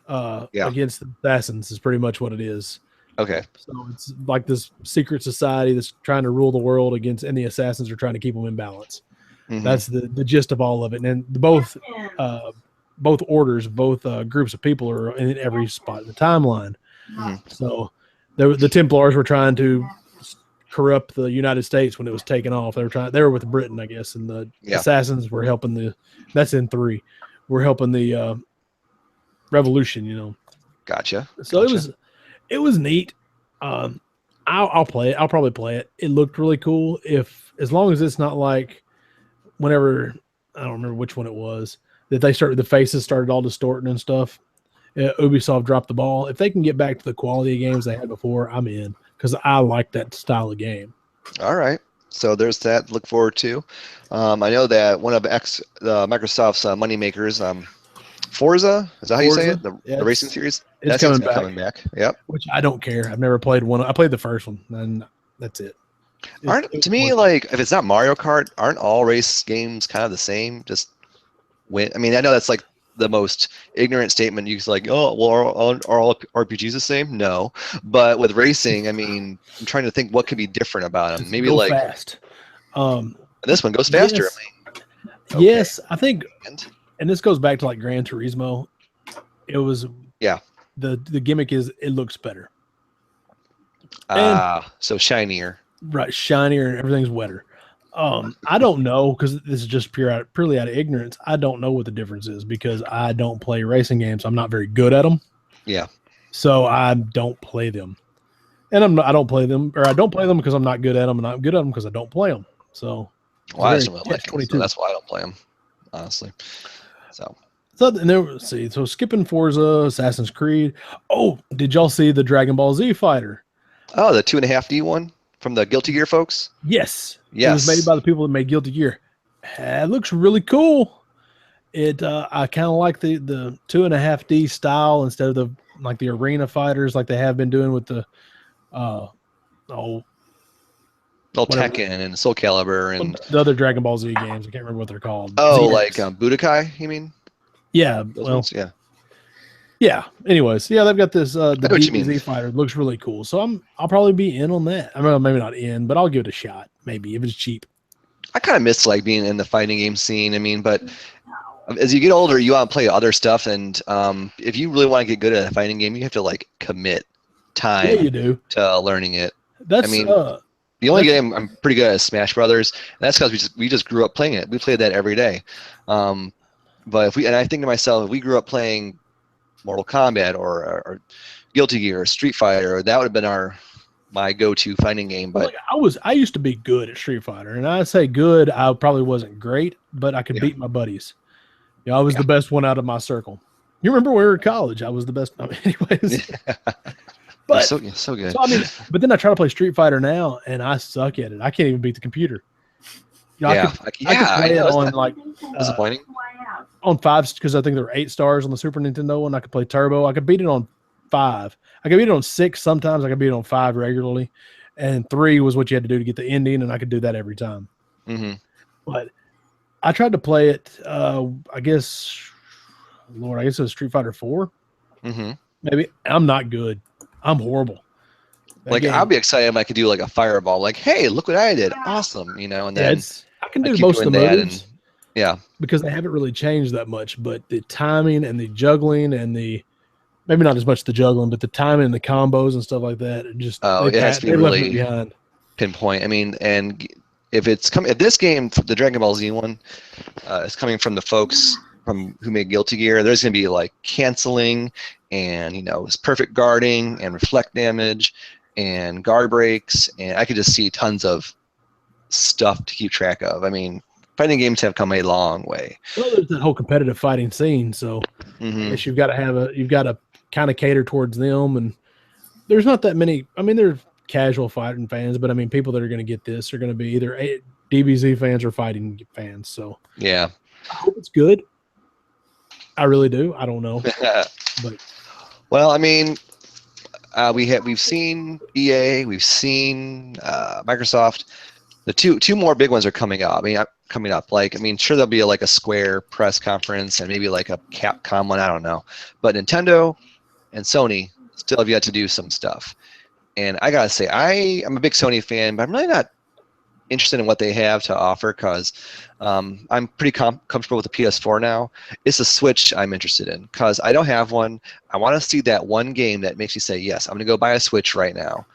against the assassins is pretty much what it is. Okay. So it's like this secret society that's trying to rule the world against, and the assassins are trying to keep them in balance. Mm-hmm. That's the gist of all of it. And both orders, both groups of people are in every spot in the timeline. Mm-hmm. So the Templars were trying to corrupt the United States when it was taken off. They were with Britain, I guess, and the assassins were helping that's in 3. We're helping the revolution, you know. Gotcha. So it was neat. I'll play it. I'll probably play it. It looked really cool. As long as it's not like whenever, I don't remember which one it was, that the faces started all distorting and stuff. Ubisoft dropped the ball. If they can get back to the quality of games they had before, I'm in, because I like that style of game. All right. So there's that to look forward to. I know that one of Microsoft's moneymakers, Forza, is that how you say it? The racing series? It's coming back. Yep. Which I don't care. I've never played one. I played the first one, and that's it. To me, like, if it's not Mario Kart, aren't all race games kind of the same? Just win. I mean, I know that's like the most ignorant statement. You like, oh, well, are all RPGs the same? No. But with racing, I mean, I'm trying to think what could be different about them. Maybe like fast. This one goes faster. Yes, I mean, okay. Yes, I think. And this goes back to like Gran Turismo. It was the gimmick is it looks better. So shinier. Right, shinier and everything's wetter. I don't know, because this is just purely out of ignorance. I don't know what the difference is because I don't play racing games. I'm not very good at them. Yeah. So I don't play them, and I don't play them because I'm not good at them, and I'm good at them because I don't play them. So I just don't like them, so that's why I don't play them, honestly. So skipping Forza, Assassin's Creed. Oh, did y'all see the Dragon Ball Z fighter? Oh, the 2.5D one from the Guilty Gear folks? Yes. It was made by the people that made Guilty Gear. It looks really cool. I kind of like the 2.5D style instead of the arena fighters like they have been doing with the Tekken and Soul Calibur and the other Dragon Ball Z games. I can't remember what they're called. Oh, like Budokai, you mean? Yeah. Yeah. Anyways, they've got this the DBZ fighter. It looks really cool. So I'll probably be in on that. I mean, maybe not in, but I'll give it a shot. Maybe if it's cheap. I kind of miss like being in the fighting game scene. I mean, but as you get older, you want to play other stuff, and if you really want to get good at a fighting game, you have to like commit time. Yeah, you do. To learning it. That's the only game I'm pretty good at is Smash Brothers, and that's because we just grew up playing it. We played that every day. But I think to myself, if we grew up playing Mortal Kombat or Guilty Gear or Street Fighter, that would have been my go-to fighting game. But I used to be good at Street Fighter, and I say good, I probably wasn't great, but I could beat my buddies. I was the best one out of my circle. You remember when we were in college? I was the best. Anyways. But so good. So, but then I try to play Street Fighter now, and I suck at it. I can't even beat the computer. I could play it on disappointing. On 5, because I think there were 8 stars on the Super Nintendo one. I could play Turbo. I could beat it on 5. I could beat it on 6 sometimes. I could beat it on 5 regularly, and 3 was what you had to do to get the ending, and I could do that every time. Mm-hmm. But I tried to play it. I guess it was Street Fighter 4. Mm-hmm. Maybe I'm not good. I'm horrible. I'll be excited if I could do like a fireball. Like, hey, look what I did! Awesome, and then I can do most of the moves. Yeah, because they haven't really changed that much, but the timing and the juggling and maybe not as much the juggling, but the timing and the combos and stuff like that, it has to be really behind. Pinpoint. I mean, and if this game, the Dragon Ball Z one, is coming from the folks who made Guilty Gear, there's going to be like canceling and it's perfect guarding and reflect damage and guard breaks, and I could just see tons of stuff to keep track of. I mean, fighting games have come a long way. Well, there's that whole competitive fighting scene, so I guess you've got to kind of cater towards them, and there's not that many. I mean, there's casual fighting fans, but I mean, people that are going to get this are going to be either DBZ fans or fighting fans. So yeah, I hope it's good. I really do. I don't know, but well, I mean, we've seen EA, we've seen Microsoft. The two more big ones are coming up. Sure, there'll be like a Square press conference and maybe like a Capcom one. I don't know, but Nintendo and Sony still have yet to do some stuff. And I gotta say, I'm a big Sony fan, but I'm really not interested in what they have to offer because I'm pretty comfortable with the PS4 now. It's the Switch I'm interested in because I don't have one. I want to see that one game that makes you say, yes, I'm going to go buy a Switch right now.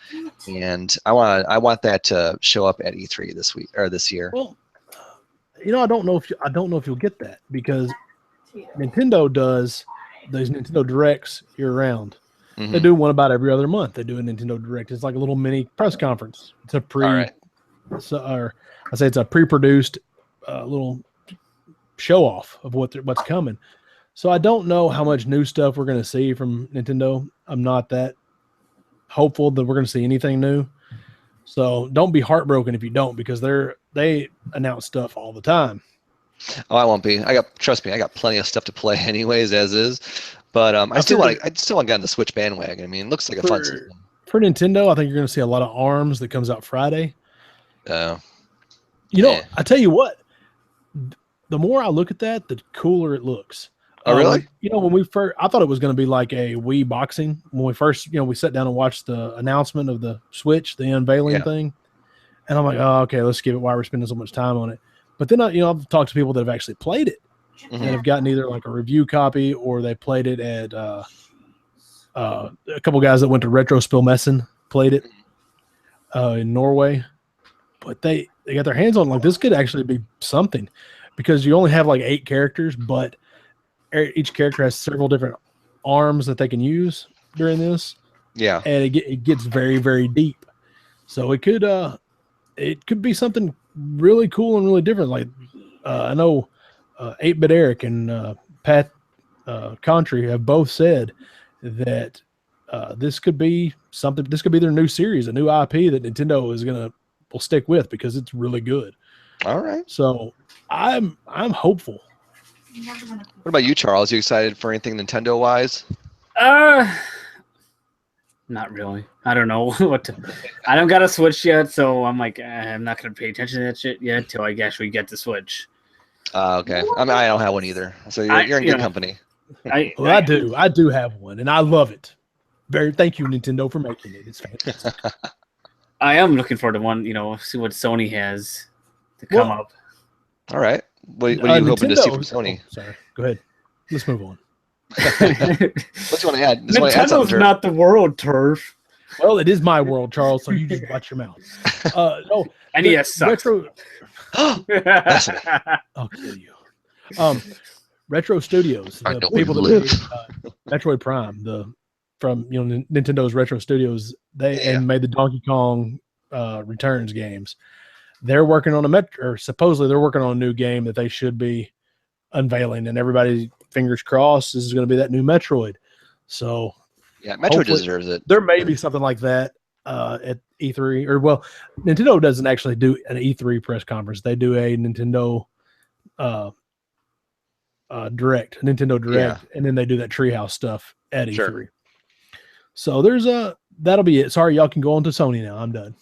And I want that to show up at E3 this week or this year. Well, I don't know if you'll get that because Nintendo does those Nintendo Directs year round. Mm-hmm. They do one about every other month. They do a Nintendo Direct. It's like a little mini press conference. It's a it's a pre-produced little show off of what's coming. So I don't know how much new stuff we're going to see from Nintendo. I'm not that hopeful that we're going to see anything new. So don't be heartbroken if you don't, because they announce stuff all the time. Oh, I won't be. Trust me, I got plenty of stuff to play anyways, as is. But I still want to get on the Switch bandwagon. I mean, it looks like a fun system. For Nintendo, I think you're going to see a lot of ARMS that comes out Friday. I tell you what, the more I look at that, the cooler it looks. Oh, really? When we first, I thought it was going to be like a Wii boxing. When we first, we sat down and watched the announcement of the Switch, the unveiling thing. And I'm like, oh, okay, let's give it why we're spending so much time on it. But then, I've talked to people that have actually played it and have gotten either like a review copy or they played it at a couple guys that went to Retro Spillmessen played it in Norway. But they got their hands on like this could actually be something because you only have like 8 characters, but each character has several different arms that they can use during this. Yeah. And it gets very, very deep. So it could be something really cool and really different. Like I know 8-Bit Eric and Pat Contry have both said that this could be something. This could be their new series, a new IP that Nintendo will stick with because it's really good. All right. So I'm hopeful. What about you, Charles? You excited for anything Nintendo wise? Not really. I don't know I don't got a Switch yet, so I'm like, I'm not gonna pay attention to that shit yet till I actually get the Switch. Okay. I mean, I don't have one either, so you're in good company. I do have one, and I love it. Thank you, Nintendo, for making it. It's fantastic. I am looking for the one, see what Sony has to come up. All right. What are you hoping to see from Sony? Sorry. Go ahead. Let's move on. What do you want to add? Nintendo's not the world, Turf. Well, it is my world, Charles, so you just watch your mouth. No, NES sucks. I'll kill you. Retro Studios, the people that made Metroid Prime, from Nintendo's Retro Studios, and made the Donkey Kong Returns games. They're working on supposedly they're working on a new game that they should be unveiling, and everybody, fingers crossed, this is going to be that new Metroid. So yeah, Metroid deserves it. There may be something like that at E3, Nintendo doesn't actually do an E3 press conference. They do a Nintendo Direct, and then they do that Treehouse stuff at E3. Sure. So that'll be it. Sorry, y'all can go on to Sony now. I'm done.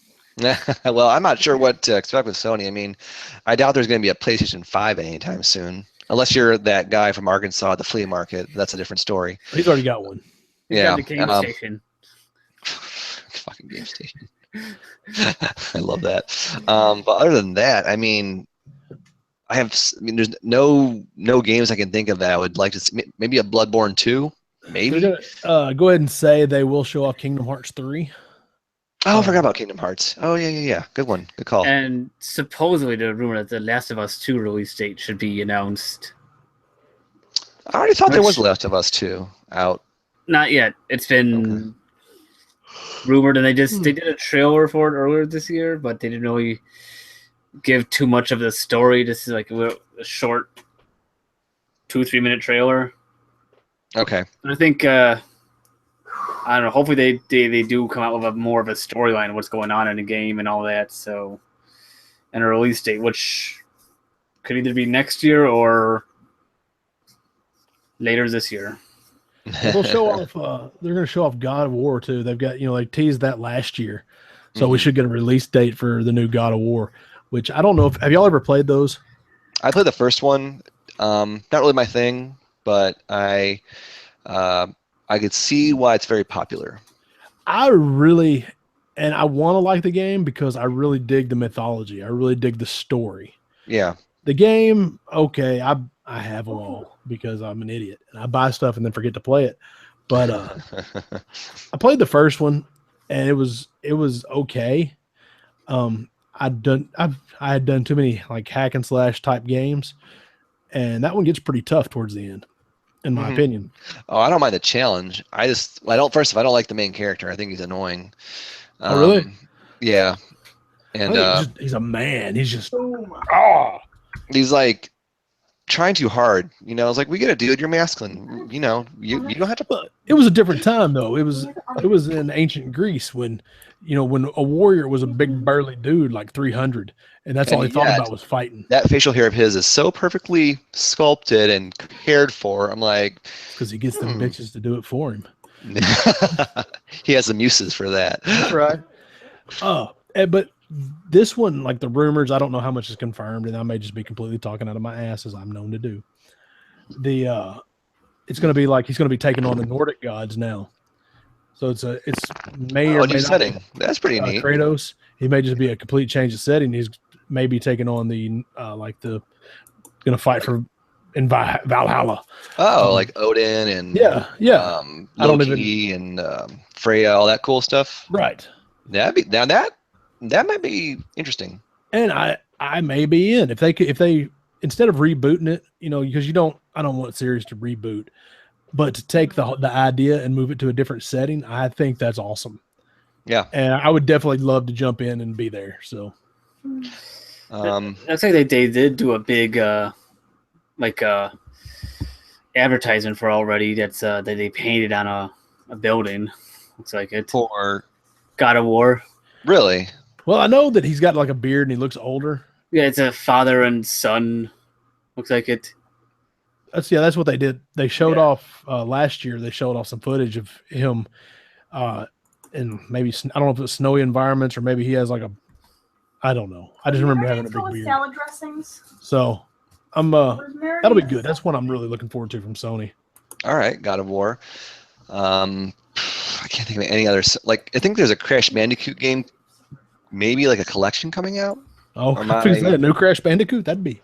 Well, I'm not sure what to expect with Sony. I mean, I doubt there's going to be a PlayStation 5 anytime soon, unless you're that guy from Arkansas at the flea market. That's a different story. He's already got one. He's got the Game Station. Fucking Game Station. I love that. But other than that, I mean, there's no games I can think of that I would like to see. Maybe a Bloodborne 2, maybe. Go ahead and say they will show off Kingdom Hearts 3. Oh, I forgot about Kingdom Hearts. Oh, yeah. Good one. Good call. And supposedly the rumor that the Last of Us 2 release date should be announced. I already thought there was Last of Us 2 out. Not yet. It's been rumored, and they did a trailer for it earlier this year, but they didn't really give too much of the story. This is like a short 2-3 minute trailer. Okay. I think I don't know. Hopefully they do come out with more of a storyline of what's going on in the game and all that. So, and a release date, which could either be next year or later this year. They'll show off. They're going to show off God of War too. They've got they teased that last year, so we should get a release date for the new God of War. Which I don't know if have y'all ever played those? I played the first one. Not really my thing, but I could see why it's very popular. I really And I want to like the game because I really dig the mythology. I really dig the story. Yeah. The game, okay, I have them all because I'm an idiot and I buy stuff and then forget to play it. But I played the first one and it was okay. I had done too many like hack and slash type games, and that one gets pretty tough towards the end, in my opinion. Oh, I don't mind the challenge. I don't like the main character. I think he's annoying. Oh, really? Yeah. I And think he's a man. He's just he's like trying too hard. It's like, we get it, dude. You're masculine. You don't have to. But it was a different time though. It was in ancient Greece when when a warrior was a big burly dude like 300, and that's all he thought about was fighting. That facial hair of his is so perfectly sculpted and cared for. I'm like, because he gets them bitches to do it for him. He has the muses for that. That's right. But this one, like the rumors, I don't know how much is confirmed, and I may just be completely talking out of my ass as I'm known to do. It's going to be like he's going to be taking on the Nordic gods now. So it's may or may not setting. That's pretty neat. Kratos. He may just be a complete change of setting. He's maybe taking on the going to fight for in Valhalla. Oh, like Odin and Loki and Freya, all that cool stuff. Right. That might be interesting. And I may be in if they instead of rebooting it, because I don't want series to reboot, but to take the idea and move it to a different setting, I think that's awesome. Yeah. And I would definitely love to jump in and be there. So looks like they did do a big advertisement for already that they painted on a building. Looks like it. For God of War. Really? Well, I know that he's got like a beard and he looks older. Yeah, it's a father and son. Looks like it. That's what they did. They showed off last year. They showed off some footage of him, and maybe I don't know if it's snowy environments or maybe he has like I don't know. I just remember having a big beard. Salad dressings. So I'm that'll be good. That's what I'm really looking forward to from Sony. All right, God of War. I can't think of any others. Like, I think there's a Crash Bandicoot game, maybe like a collection coming out. Oh, is that a new Crash Bandicoot? That'd be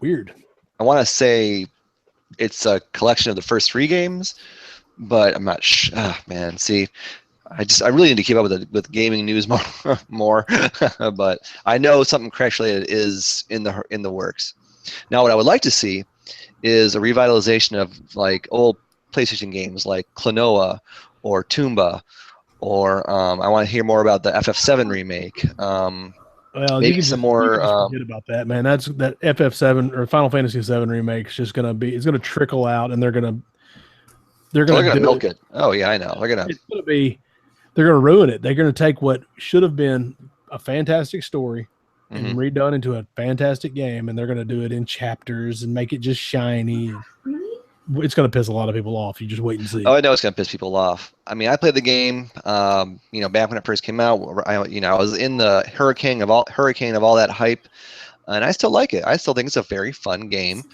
weird. I want to say it's a collection of the first 3 games, but I'm not sure. Man, see, I really need to keep up with gaming news more. But I know something Crash related is in the works. Now, what I would like to see is a revitalization of like old PlayStation games like Klonoa or Toomba, or I want to hear more about the FF7 remake. Well, maybe some more. Forget about that, man. That's that FF7 or Final Fantasy 7 remake is just it's gonna trickle out, and they're gonna milk it. Oh yeah, I know. They're gonna ruin it. They're gonna take what should have been a fantastic story and redone into a fantastic game, and they're gonna do it in chapters and make it just shiny. It's going to piss a lot of people off. You just wait and see. Oh, I know it's going to piss people off. I mean, I played the game, back when it first came out. I was in the hurricane of all that hype, and I still like it. I still think it's a very fun game.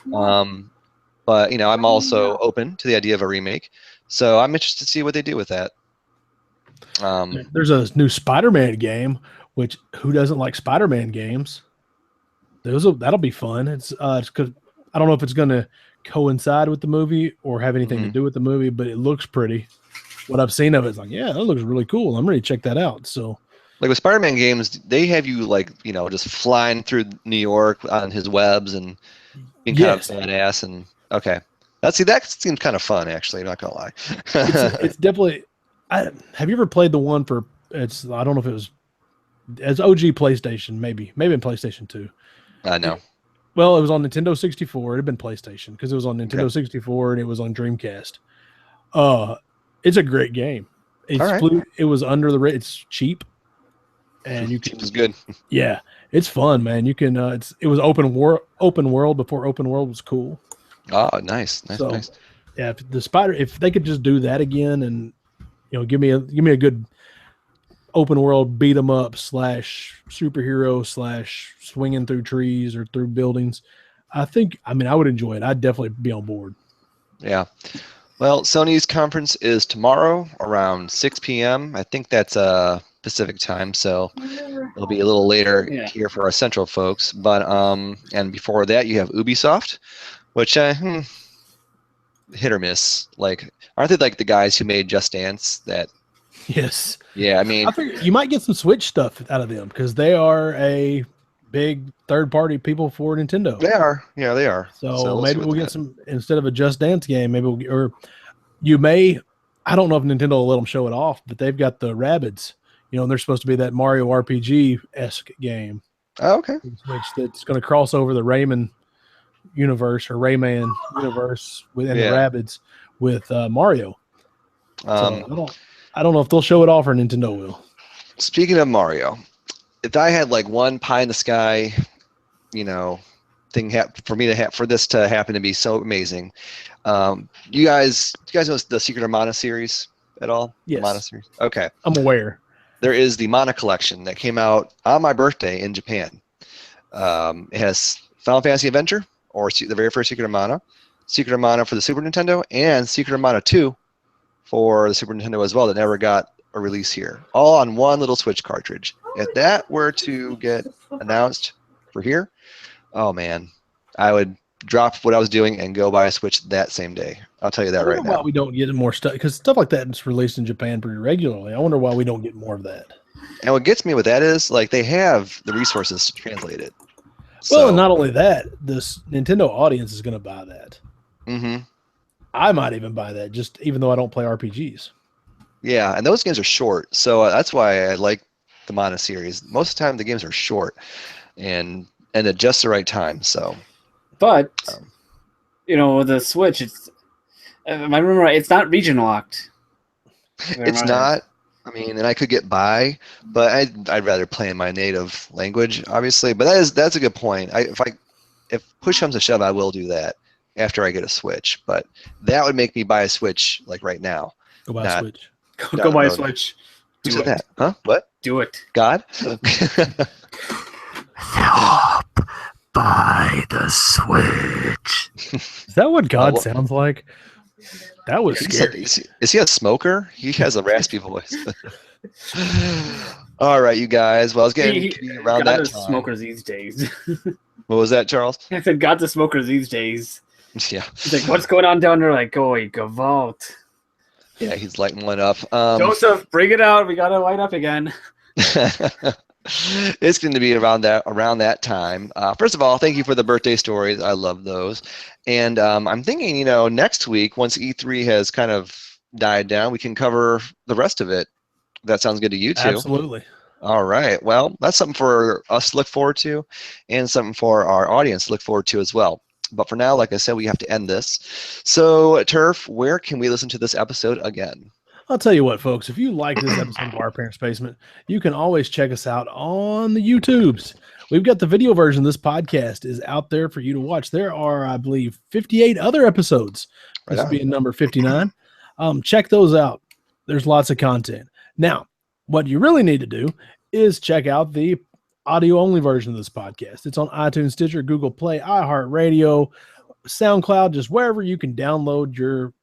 But I'm also open to the idea of a remake, so I'm interested to see what they do with that. There's a new Spider-Man game, which who doesn't like Spider-Man games? That'll be fun. It's because I don't know if it's going to coincide with the movie or have anything to do with the movie, but it looks pretty. What I've seen of it is like, yeah, that looks really cool. I'm ready to check that out. So, like with Spider-Man games, they have you just flying through New York on his webs and being kind of badass. And okay, that seems kind of fun, actually. I'm not gonna lie. it's definitely. Have you ever played the one for? I don't know if it was as OG PlayStation, maybe in PlayStation 2. I know. Well, it was on Nintendo 64. It had been PlayStation because it was on Nintendo 64 and it was on Dreamcast. It's a great game. It was it's cheap, and you can. Cheap is good. Yeah, it's fun, man. You can. It was open world before open world was cool. Oh, nice. Yeah, if they could just do that again, and give me a good open world beat 'em up / superhero / swinging through trees or through buildings, I would enjoy it. I'd definitely be on board. Yeah. Well, Sony's conference is tomorrow around 6 p.m. I think that's Pacific time, so it'll be a little later Yeah. here for our Central folks. But and before that, you have Ubisoft, which hit or miss. Like, aren't they like the guys who made Just Dance? That Yes. yeah, I mean, I figure you might get some Switch stuff out of them because they are a big third-party people for Nintendo. they are. Yeah, they are. So we'll see maybe what we'll they get got. some instead of a Just Dance game. Maybe or you may. I don't know if Nintendo will let them show it off, but they've got the Rabbids. You know, and they're supposed to be that Mario RPG-esque game. Oh, okay. Which that's going to cross over the Rayman universe or Rayman universe within the Rabbids with Mario. So I don't know if they'll show it off or Nintendo will. Speaking of Mario, if I had like one pie in the sky, you know, thing for this to happen to be so amazing, you guys know the Secret of Mana series at all? Yes. The Mana series. Okay. I'm aware. There is the Mana collection that came out on my birthday in Japan. It has Final Fantasy Adventure, or the very first Secret of Mana for the Super Nintendo, and Secret of Mana 2 for the Super Nintendo as well that never got a release here. All on one little Switch cartridge. If that were to get announced for here, oh man, I would drop what I was doing and go buy a Switch that same day. I'll tell you that right now. Why we don't get more stuff, because stuff like that is released in Japan pretty regularly. I wonder why we don't get more of that. And what gets me with that is, like, they have the resources to translate it. Well, and not only that, this Nintendo audience is going to buy that. Mm-hmm. I might even buy that, just even though I don't play RPGs. Yeah, and those games are short, so that's why I like the Mana series. Most of the time, the games are short and at just the right time. So, but you know, the Switch, it's if I remember right, it's not region locked. It's not. I mean, and I could get by, but I'd rather play in my native language, obviously. But that's a good point. If push comes to shove, I will do that after I get a Switch. But that would make me buy a Switch like right now. Go buy a Switch. Go buy a Switch. Who said that? Huh? What? Do it. God? Help! Buy the Switch. Is that what God sounds like? That was scary. Is he a smoker? He has a raspy voice. All right, you guys. Well, I was getting around that time. Smokers these days. What was that, Charles? I said, God, the smokers these days. Yeah. He's like, what's going on down there? Like, oh, Gavolt. Yeah, he's lighting one up. Joseph, bring it out. We got to light up again. It's going to be around that time. First of all, thank you for the birthday stories. I love those. And I'm thinking, next week, once E3 has kind of died down, we can cover the rest of it. That sounds good to you too. Absolutely. All right. Well, that's something for us to look forward to, and something for our audience to look forward to as well. But for now, like I said, we have to end this. So, Turf, where can we listen to this episode again? I'll tell you what, folks, if you like this episode of Our Parents' Basement, you can always check us out on the YouTubes. We've got the video version of this podcast is out there for you to watch. There are, I believe, 58 other episodes. This will be in number 59. Check those out. There's lots of content. Now, what you really need to do is check out the audio-only version of this podcast. It's on iTunes, Stitcher, Google Play, iHeartRadio, SoundCloud, just wherever you can download your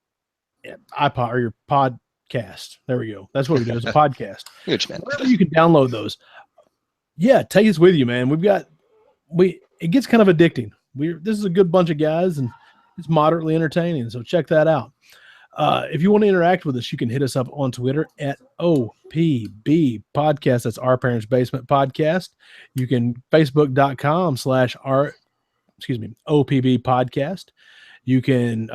iPod or your podcast. There we go. That's what we do. It's a podcast. Huge, man. Wherever you can download those. Yeah, take us with you, man. It gets kind of addicting. This is a good bunch of guys, and it's moderately entertaining. So check that out. If you want to interact with us, you can hit us up on Twitter at OPB Podcast. That's Our Parents Basement Podcast. You can Facebook.com/OPB Podcast. You can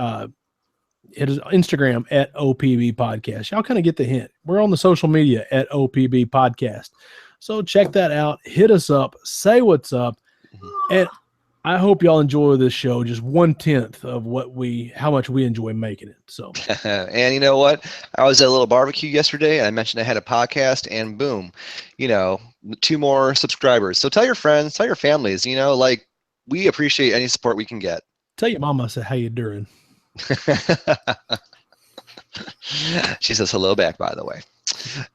hit us Instagram at OPB Podcast. Y'all kind of get the hint. We're on the social media at OPB Podcast. So check that out. Hit us up. Say what's up. And I hope y'all enjoy this show, just 1/10 of how much we enjoy making it. So, and you know what? I was at a little barbecue yesterday, and I mentioned I had a podcast, and boom, 2 more subscribers. So tell your friends, tell your families. We appreciate any support we can get. Tell your mama I said, "How you doing?" She says hello back, by the way.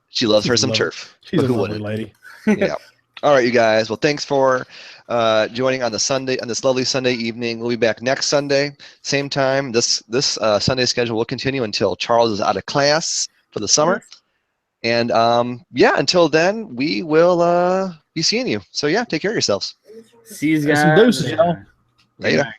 She loves her some turf. She's a lovely lady. Yeah. All right, you guys. Well, thanks for joining on this lovely Sunday evening. We'll be back next Sunday, same time. This Sunday schedule will continue until Charles is out of class for the summer. And yeah, until then, we will be seeing you. So yeah, take care of yourselves. See you Some guys. deuces, y'all. Later.